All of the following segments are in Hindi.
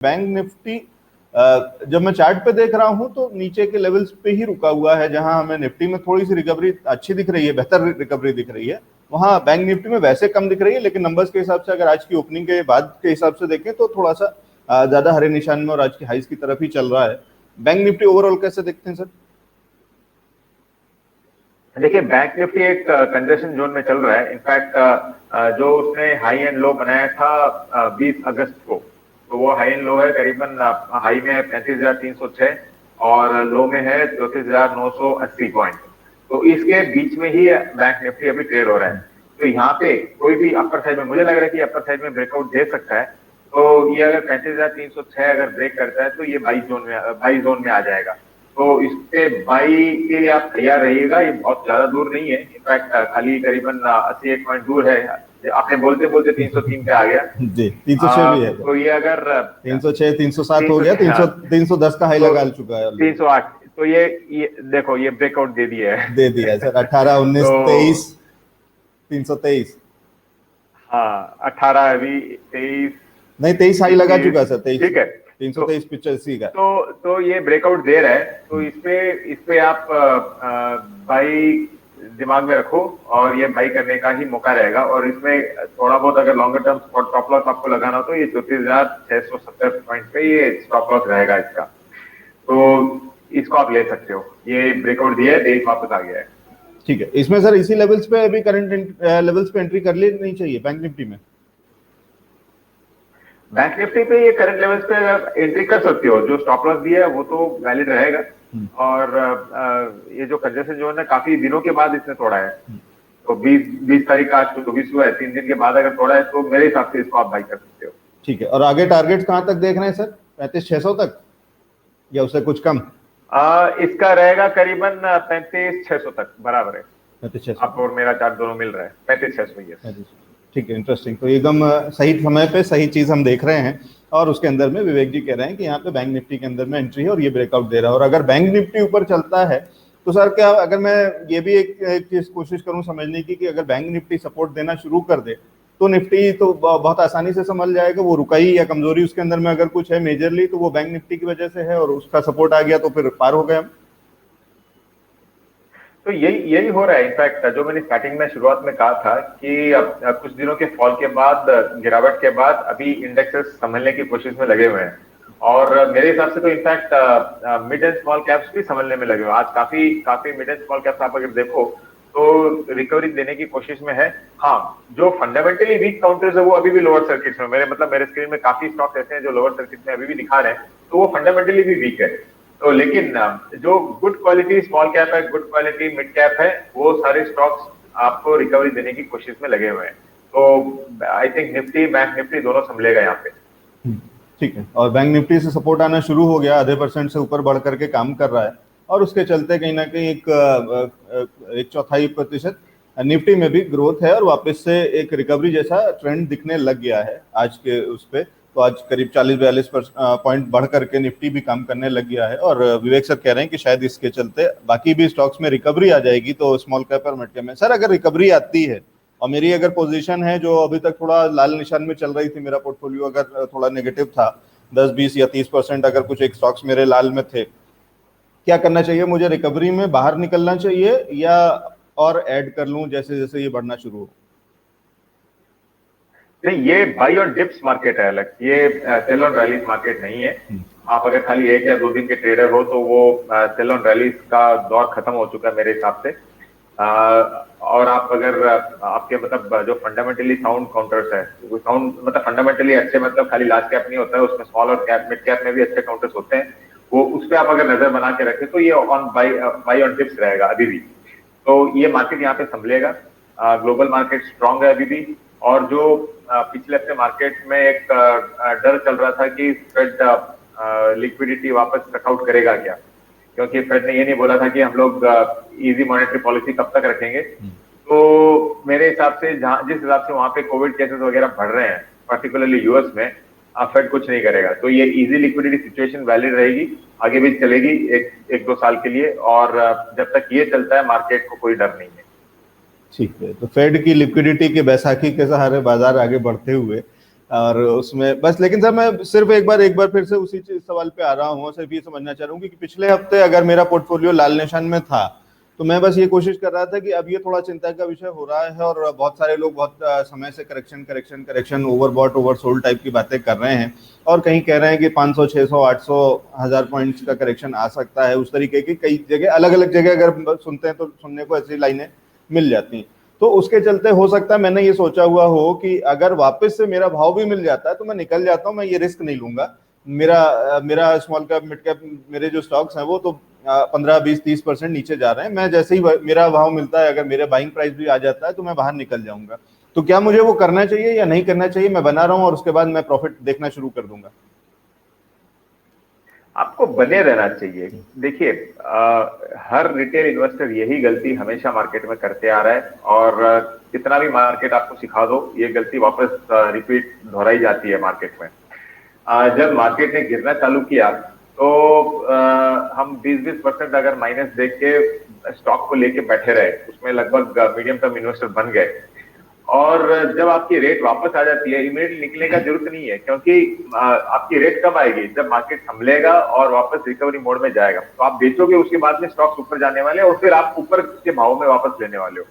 बैंक निफ्टी जब मैं चार्ट पे देख रहा हूं तो नीचे के लेवल्स पे ही रुका हुआ है, जहां हमें निफ्टी में थोड़ी सी रिकवरी अच्छी दिख रही है, बेहतर रिकवरी दिख रही है, वहां बैंक निफ्टी में वैसे कम दिख रही है। लेकिन नंबर्स के हिसाब से अगर आज की ओपनिंग के बाद के हिसाब से देखें तो थोड़ा सा ज्यादा हरे निशान में और आज की हाइस की तरफ ही चल रहा है। बैंक निफ्टी ओवरऑल कैसे देखते हैं सर? देखिए, बैंक निफ्टी एक कंजेशन जोन में चल रहा है। इनफैक्ट जो उसने हाई एंड लो बनाया था 20 अगस्त को, तो वो हाई एंड लो है करीबन हाई में 35,306 और लो में है 34,980 पॉइंट। तो इसके बीच में ही बैंक निफ्टी अभी ट्रेड हो रहा है। तो यहाँ पे कोई भी अपर साइड में, मुझे लग रहा है कि अपर साइड में ब्रेकआउट दे सकता है। तो ये अगर 35,306 अगर ब्रेक करता है तो ये बाई जोन में आ जाएगा। तो इस पे बाई के लिए आप तैयार रहिएगा। ये बहुत ज्यादा दूर नहीं है, इनफैक्ट खाली करीबन 81 पॉइंट दूर है। आपने बोलते बोलते 303 पे आ गया जी। 306 भी है तो ये अगर 306 307 हो गया, 310 का हाई लगा चुका है, 308। तो ये देखो, ये ब्रेकआउट दे दिया है, दे दिया है सर। 18 19 23 323। हाँ 18 अभी 23 नहीं 23 हाई लगा चुका है सर। 23 ठीक है, 323 85 का। तो ये ब्रेकआउट दे रहा है। तो इस पे आप बाई दिमाग में रखो और ये बाई करने का ही मौका रहेगा। और इसमें थोड़ा बहुत अगर लॉन्गर टर्म स्टॉप लॉस आपको लगाना हो तो ये 34,670 पॉइंट पे ये स्टॉप लॉस रहेगा इसका। तो इसको आप ले सकते हो। ये ब्रेकआउट दिया है, 23 वापस आ गया है। ठीक है, इसमें सर इसी लेवल्स पे अभी करंट लेवल्स पे एंट्री कर लेनी चाहिए बैंक निफ्टी में? बैंक निफ्टी पे ये करंट लेवल्स पे एंट्री कर सकते हो। जो स्टॉप लॉस दिया है वो तो वैलिड रहेगा। और ये जो कंजेशन जोन है काफी दिनों के बाद इसने तोड़ा है। तो 20 तारीख आज 24 हुआ है, 3 दिन के बाद अगर तोड़ा है तो मेरे हिसाब से इसको आप बाई कर सकते हो। ठीक है, और आगे टारगेट कहां तक देख रहे हैं सर? 35,600 तक या उससे कुछ कम? इसका रहेगा करीबन 35,600 तक, बराबर है। 35,600 आपको और मेरा चार्ट दोनों मिल रहा है 35,600। ठीक है, इंटरेस्टिंग। तो एकदम सही समय पे सही चीज हम देख रहे हैं। और उसके अंदर में विवेक जी कह रहे हैं कि यहाँ पे बैंक निफ्टी के अंदर में एंट्री है और ये ब्रेकआउट दे रहा है। और अगर बैंक निफ्टी ऊपर चलता है तो सर क्या, अगर मैं ये भी एक चीज कोशिश करूं समझने की कि अगर बैंक निफ्टी सपोर्ट देना शुरू कर दे तो निफ्टी तो बहुत आसानी से संभल जाएगा। वो रुकाई या कमजोरी उसके अंदर में अगर कुछ है मेजरली तो वो बैंक निफ्टी की वजह से है, और उसका सपोर्ट आ गया तो फिर पार हो गए हम। तो यही हो रहा है। इनफैक्ट जो मैंने स्टार्टिंग में शुरुआत में कहा था कि अब कुछ दिनों के फॉल के बाद, गिरावट के बाद अभी इंडेक्सेस संभलने की कोशिश में लगे हुए हैं। और मेरे हिसाब से तो in fact mid and small caps भी संभलने में लगे हुए हैं। आज काफी मिड एंड स्मॉल कैप्स आप अगर देखो तो रिकवरी देने की कोशिश में है। हाँ, जो फंडामेंटली वीक काउंटर्स है वो अभी भी लोअर सर्किट में, मेरे स्क्रीन में काफी स्टॉक्स ऐसे हैं जो लोअर सर्किट में अभी भी दिखा रहे हैं, तो वो फंडामेंटली भी वीक है। तो लेकिन जो गुड क्वालिटी स्मॉल कैप है, गुड क्वालिटी मिड कैप है, वो सारे स्टॉक्स आपको रिकवरी देने की कोशिश में लगे हुए हैं। तो I think Nifty, bank Nifty दोनों संभलेगा यहाँ पे। ठीक है, और बैंक निफ्टी से सपोर्ट आना शुरू हो गया, आधे % से ऊपर बढ़ करके काम कर रहा है। और उसके चलते कहीं ना कहीं एक 1/4% निफ्टी में भी ग्रोथ है और वापस से एक रिकवरी जैसा ट्रेंड दिखने लग गया है आज के उस पे। तो आज करीब 40-42 पॉइंट बढ़ करके निफ्टी भी काम करने लग गया है। और विवेक सर कह रहे हैं कि शायद इसके चलते बाकी भी स्टॉक्स में रिकवरी आ जाएगी। तो स्मॉल कैप और मिड कैप में सर अगर रिकवरी आती है, और मेरी अगर पोजीशन है जो अभी तक थोड़ा लाल निशान में चल रही थी, मेरा पोर्टफोलियो अगर थोड़ा नेगेटिव था, 10-20 या 30% अगर कुछ एक स्टॉक्स मेरे लाल में थे, क्या करना चाहिए मुझे? रिकवरी में बाहर निकलना चाहिए या और ऐड कर लूं जैसे जैसे ये बढ़ना शुरू हो? नहीं, ये बाई ऑन डिप्स मार्केट है अलग, ये सेल ऑन रैलीज मार्केट नहीं है। आप अगर खाली 1 या 2 दिन के ट्रेडर हो तो वो सेल ऑन रैलीज का दौर खत्म हो चुका है मेरे हिसाब से। और आप अगर आपके जो फंडामेंटली साउंड काउंटर्स है, वो साउंड फंडामेंटली अच्छे, खाली लार्ज कैप नहीं होता है, उसमें स्मॉल और कैप मिड कैप में भी अच्छे काउंटर्स होते हैं, वो उस पर आप अगर नजर बना के रखें तो ये बाई ऑन डिप्स रहेगा अभी भी। तो ये मार्केट यहाँ पे संभलेगा। ग्लोबल मार्केट स्ट्रांग है अभी भी। और जो पिछले हफ्ते मार्केट में एक डर चल रहा था कि फेड लिक्विडिटी वापस कटआउट करेगा क्या, क्योंकि फेड ने ये नहीं बोला था कि हम लोग इजी मॉनेटरी पॉलिसी कब तक रखेंगे। तो मेरे हिसाब से जिस हिसाब से वहां पे कोविड केसेस वगैरह बढ़ रहे हैं, पर्टिकुलरली यूएस में, फेड कुछ नहीं करेगा। तो ये इजी लिक्विडिटी सिचुएशन वैलिड रहेगी, आगे भी चलेगी 1-2 साल के लिए। और जब तक ये चलता है मार्केट को कोई डर नहीं है। ठीक है, तो फेड की लिक्विडिटी के बैसाखी के सहारे बाजार आगे बढ़ते हुए और उसमें बस, लेकिन सर मैं सिर्फ एक बार फिर से उसी सवाल पे आ रहा हूँ, सिर्फ ये समझना चाह रहा हूँ कि पिछले हफ्ते अगर मेरा पोर्टफोलियो लाल निशान में था तो मैं बस ये कोशिश कर रहा था कि अब ये थोड़ा चिंता का विषय हो रहा है और बहुत सारे लोग बहुत समय से correction correction correction overbought oversold type की बातें कर रहे हैं, और कहीं कह रहे हैं कि 500 600 800 1000 पॉइंट्स का करेक्शन आ सकता है। उस तरीके की कई जगह अलग अलग जगह अगर सुनते हैं तो सुनने को ऐसी लाइनें मिल जाती हैं। तो उसके चलते हो सकता है मैंने ये सोचा हुआ हो कि अगर वापस से मेरा भाव भी मिल जाता है तो मैं निकल जाता हूँ, मैं ये रिस्क नहीं लूंगा। मेरा स्मॉल कैप मिड कैप मेरे जो स्टॉक्स हैं वो तो 15 20 30% नीचे जा रहे हैं। मैं जैसे ही मेरा भाव मिलता है, अगर मेरा बाइंग प्राइस भी आ जाता है तो मैं बाहर निकल जाऊंगा। तो क्या मुझे वो करना चाहिए या नहीं करना चाहिए? मैं बना रहा हूँ और उसके बाद मैं प्रॉफिट देखना शुरू कर दूंगा। आपको बने रहना चाहिए। देखिए, हर रिटेल इन्वेस्टर यही गलती हमेशा मार्केट में करते आ रहा है, और कितना भी मार्केट आपको सिखा दो ये गलती वापस रिपीट दोहराई जाती है मार्केट में। जब मार्केट ने गिरना चालू किया तो हम 20-20% अगर माइनस देख के स्टॉक को लेके बैठे रहे, उसमें लगभग मीडियम टर्म इन्वेस्टर बन गए। और जब आपकी रेट वापस आ जाती है, इमीडिएटली निकलने का जरूरत नहीं है, क्योंकि आपकी रेट कब आएगी? जब मार्केट संभलेगा और वापस रिकवरी मोड में जाएगा, तो आप बेचोगे, उसके बाद में स्टॉक्स ऊपर जाने वाले हैं और फिर आप ऊपर के भाव में वापस लेने वाले हो।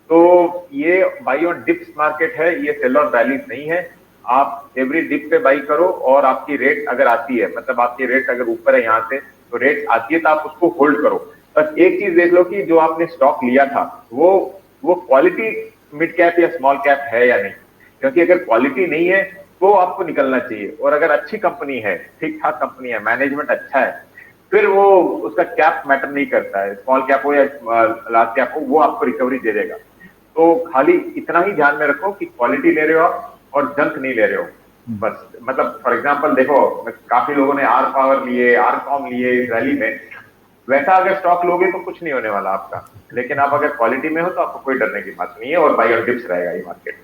तो ये बाई ऑन डिप्स मार्केट है, ये सेल ऑन रैलीज नहीं है। आप एवरी डिप पे बाई करो, और आपकी रेट अगर आती है, मतलब आपकी रेट अगर ऊपर है यहाँ से, तो रेट आती है तो आप उसको होल्ड करो। बस एक चीज देख लो कि जो आपने स्टॉक लिया था वो क्वालिटी मिड कैप या स्मॉल कैप है या नहीं, क्योंकि अगर क्वालिटी नहीं है तो आपको निकलना चाहिए। और अगर अच्छी कंपनी है, ठीक ठाक कंपनी है, मैनेजमेंट अच्छा है, फिर वो उसका कैप मैटर नहीं करता है, स्मॉल कैप हो या लार्ज कैप हो, वो आपको रिकवरी दे देगा। तो खाली इतना ही ध्यान में रखो कि क्वालिटी ले रहे हो आप और जंक नहीं ले रहे हो बस। मतलब फॉर एग्जांपल देखो, काफी लोगों ने आर पावर लिए, आर कॉम लिए रैली में, वैसा अगर स्टॉक लोगे तो कुछ नहीं होने वाला आपका। लेकिन आप अगर क्वालिटी में हो तो आपको कोई डरने की बात नहीं है, और बाई ऑन डिप्स रहेगा ये मार्केट।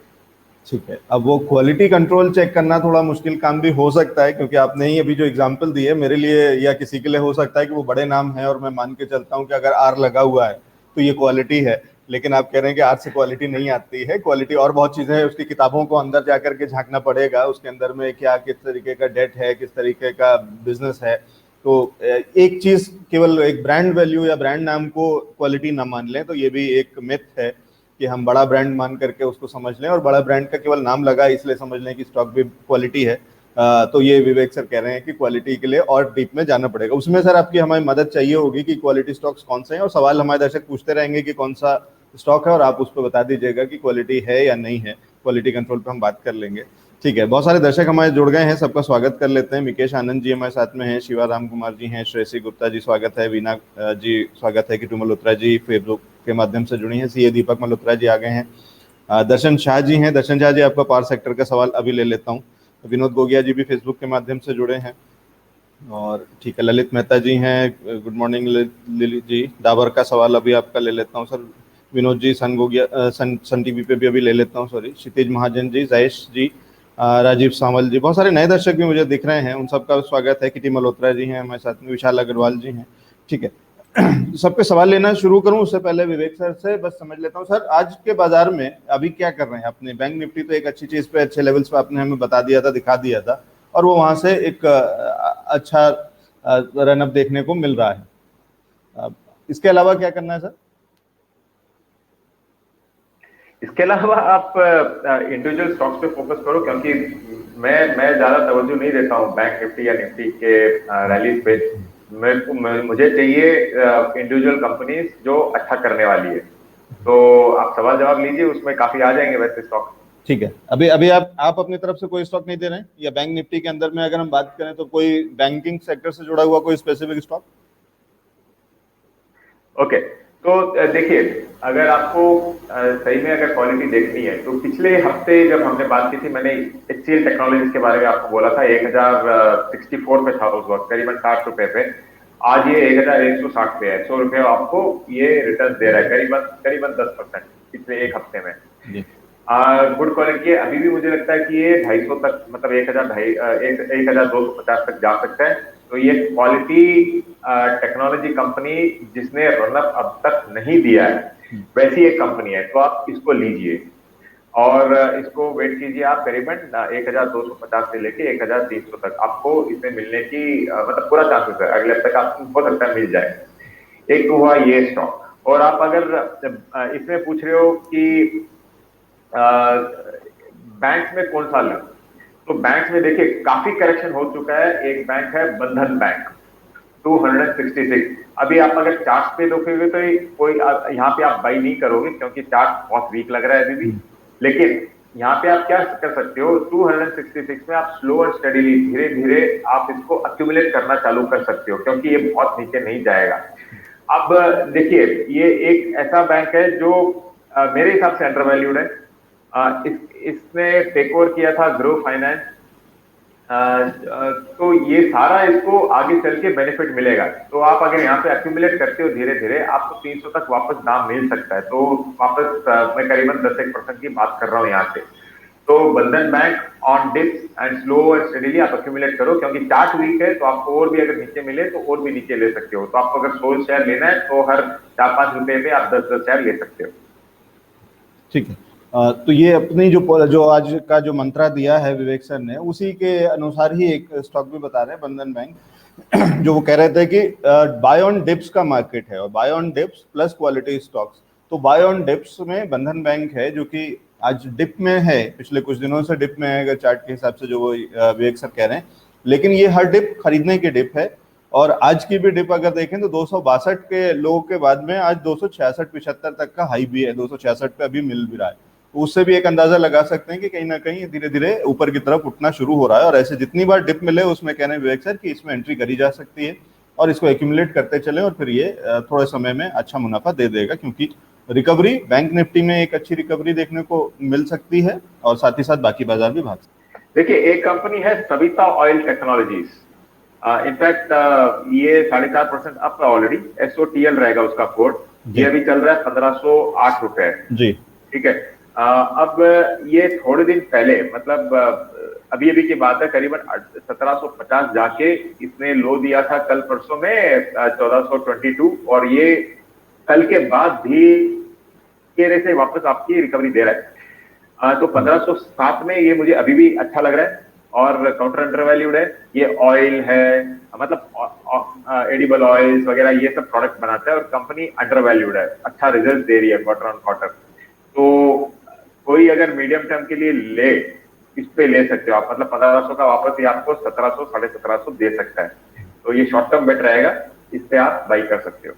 ठीक है, अब वो क्वालिटी कंट्रोल चेक करना थोड़ा मुश्किल काम भी हो सकता है, क्योंकि आपने ही अभी जो एग्जांपल दी है, मेरे लिए या किसी के लिए हो सकता है कि वो बड़े नाम है और मैं मान के चलता हूं कि अगर आर लगा हुआ है तो ये क्वालिटी है। लेकिन आप कह रहे हैं कि आर से क्वालिटी नहीं आती है, क्वालिटी और बहुत चीजें हैं, उसकी किताबों को अंदर जाकर के झांकना पड़ेगा, उसके अंदर में क्या किस तरीके का डेट है, किस तरीके का बिजनेस है। तो एक चीज केवल एक ब्रांड वैल्यू या ब्रांड नाम को क्वालिटी ना मान लें, तो ये भी एक मिथ है कि हम बड़ा ब्रांड मान करके उसको समझ लें और बड़ा ब्रांड का केवल नाम लगा इसलिए समझ लें कि स्टॉक भी क्वालिटी है। तो ये विवेक सर कह रहे हैं कि क्वालिटी के लिए और डीप में जाना पड़ेगा। उसमें सर आपकी हमारी मदद चाहिए होगी कि क्वालिटी स्टॉक्स कौन से हैं, और सवाल हमारे दर्शक पूछते रहेंगे कि कौन सा स्टॉक है, और आप उस पर बता दीजिएगा कि क्वालिटी है या नहीं है। क्वालिटी कंट्रोल पर हम बात कर लेंगे। ठीक है, बहुत सारे दर्शक हमारे जुड़ गए हैं, सबका स्वागत कर लेते हैं। मुकेश आनंद जी हमारे साथ में हैं, शिवा राम कुमार जी हैं, श्रेयसी गुप्ता जी स्वागत है, वीना जी स्वागत है, किटू मल्होत्रा जी फेसबुक के माध्यम से जुड़ी हैं, सीए दीपक मल्होत्रा जी आ गए हैं, दर्शन शाह जी हैं। दर्शन शाह जी, आपका पावर सेक्टर का सवाल अभी ले लेता हूँ। विनोद गोगिया जी भी फेसबुक के माध्यम से जुड़े हैं, और ठीक है, ललित मेहता जी हैं, गुड मॉर्निंग लिली जी। डाबर का सवाल अभी आपका ले लेता हूँ सर। विनोद जी, सन गोगिया सन टीवी पे भी अभी ले लेता हूँ, सॉरी। क्षितिज महाजन जी, जयेश जी, राजीव सावल जी, बहुत सारे नए दर्शक भी मुझे दिख रहे हैं, उन सबका स्वागत है। किटी मल्होत्रा जी हैं हमारे साथ में, विशाल अग्रवाल जी हैं। ठीक है, सबके सवाल लेना शुरू करूं उससे पहले विवेक सर से बस समझ लेता हूं, सर आज के बाजार में अभी क्या कर रहे हैं? अपने बैंक निफ्टी तो एक अच्छी चीज पे, अच्छे लेवल्स पे आपने हमें बता दिया था, दिखा दिया था, और वो वहां से एक अच्छा रनअप देखने को मिल रहा है। इसके अलावा क्या करना है सर? इसके अलावा आप इंडिविजुअल स्टॉक्स पे फोकस करो, क्योंकि मैं ज्यादा तवज्जो नहीं देता हूँ बैंक निफ्टी या निफ्टी के रैलीज पे। मुझे चाहिए इंडिविजुअल कंपनीज जो अच्छा करने वाली है। तो आप सवाल जवाब लीजिए, उसमें काफी आ जाएंगे वैसे स्टॉक। ठीक है, अभी अभी आप अपनी तरफ से कोई स्टॉक नहीं दे रहे हैं, या बैंक निफ्टी के अंदर में अगर हम बात करें तो कोई बैंकिंग सेक्टर से जुड़ा हुआ कोई स्पेसिफिक स्टॉक? ओके, तो देखिए, अगर आपको सही में अगर क्वालिटी देखनी है, तो पिछले हफ्ते जब हमने बात की थी, मैंने HCL टेक्नोलॉजीज के बारे में आपको बोला था। 1064 पे था उस वक्त, करीबन 60 रुपए पे। आज ये 1160 पे है। 100 रुपए आपको ये रिटर्न दे रहा है, करीबन करीबन 10% पिछले एक हफ्ते में। गुड क्वालिटी है। अभी भी मुझे लगता है कि ये 250 तक, मतलब 1250 तक जा सकता है। तो ये क्वालिटी टेक्नोलॉजी कंपनी जिसने रनअप अब तक नहीं दिया है, वैसी एक कंपनी है, तो आप इसको लीजिए। और इसको वेट कीजिए आप करीबन 1250 से लेके 1300 तक आपको इसमें मिलने की मतलब पूरा चांसेस है, अगले हफ्ते तक आपको हो सकता है मिल जाए। एक तो हुआ ये स्टॉक। और आप अगर इसमें पूछ रहे हो कि बैंक में कौन सा लूं, तो बैंक में देखिए काफी करेक्शन हो चुका है। एक बैंक है बंधन बैंक 266। अभी आप अगर चार्ट पे देखोगे तो कोई यहाँ पे आप बाई नहीं करोगे क्योंकि चार्ट बहुत वीक लग रहा है अभी भी। लेकिन यहाँ पे आप क्या कर सकते हो, 266 में आप स्लो एंड स्टडीली धीरे धीरे आप इसको अक्यूमुलेट करना चालू कर सकते हो क्योंकि ये बहुत नीचे नहीं जाएगा। अब देखिए ये एक ऐसा बैंक है जो मेरे हिसाब से अंडर वैल्यूड है। इसने टेक ओवर किया था ग्रो फाइनेंस, तो ये सारा इसको आगे चल के बेनिफिट मिलेगा। तो आप अगर यहाँ पे एक्यूमुलेट करते हो धीरे धीरे आपको 300 तक वापस दाम मिल सकता है। तो वापस मैं करीबन 10% की बात कर रहा हूँ यहाँ से। तो बंधन bank on dips and slow and steadily आप एक्यूमुलेट करो क्योंकि चार्ट वीक है, तो आपको और भी अगर नीचे मिले तो और भी नीचे ले सकते हो। तो आपको अगर 100 शेयर लेना है तो हर 4-5 रुपए पे आप 10-10 शेयर ले सकते हो। ठीक है। तो ये अपनी जो आज का जो मंत्रा दिया है विवेक सर ने, उसी के अनुसार ही एक स्टॉक भी बता रहे हैं बंधन बैंक जो वो कह रहे थे कि बाय ऑन डिप्स का मार्केट है और buy on dips plus quality stocks. तो बाय ऑन डिप्स में बंधन बैंक है जो कि आज डिप में है, पिछले कुछ दिनों से डिप में है अगर चार्ट के हिसाब से जो वो विवेक सर कह रहे हैं। लेकिन ये हर डिप खरीदने की डिप है और आज की भी डिप अगर देखें तो 262 के लो के बाद में आज 266-75 तक का हाई भी है, 266 पे अभी मिल भी रहा है। तो उससे भी एक अंदाजा लगा सकते हैं कि कहीं ना कहीं धीरे धीरे ऊपर की तरफ उठना शुरू हो रहा है। और ऐसे जितनी बार डिप मिले उसमें कहने विवेक सर कि इसमें एंट्री करी जा सकती है और इसको एक्यूमुलेट करते चले और फिर ये थोड़े समय में अच्छा मुनाफा दे देगा क्योंकि रिकवरी बैंक निफ्टी में एक अच्छी रिकवरी देखने को मिल सकती है और साथ ही साथ बाकी बाजार भी भाग सकते हैं। देखिए एक कंपनी है सविता ऑयल टेक्नोलॉजीज, इनफैक्ट ये 4.5% अप है ऑलरेडी, SOTL रहेगा उसका कोड। ये अभी चल रहा है 1508 रुपए जी, ठीक है। अब ये थोड़े दिन पहले मतलब अभी अभी की बात है करीबन 1750 जाके इसने लो दिया था कल परसों में 1422 और ये कल के बाद भी धीरे से वापस आपकी रिकवरी दे रहा है। तो 1507 में ये मुझे अभी भी अच्छा लग रहा है और काउंटर अंडर वैल्यूड है। ये ऑयल है मतलब एडिबल ऑयल्स वगैरह ये सब प्रोडक्ट बनाता है और कंपनी अंडर वैल्यूड है, अच्छा रिजल्ट दे रही है क्वार्टर ऑन क्वार्टर। तो कोई अगर मीडियम टर्म के लिए ले इस पे ले सकते हो आप, मतलब 1500 का वापस ये आपको 1700 1750 दे सकता है। तो ये शॉर्ट टर्म बेट रहेगा, इस पे आप बाई कर सकते हो।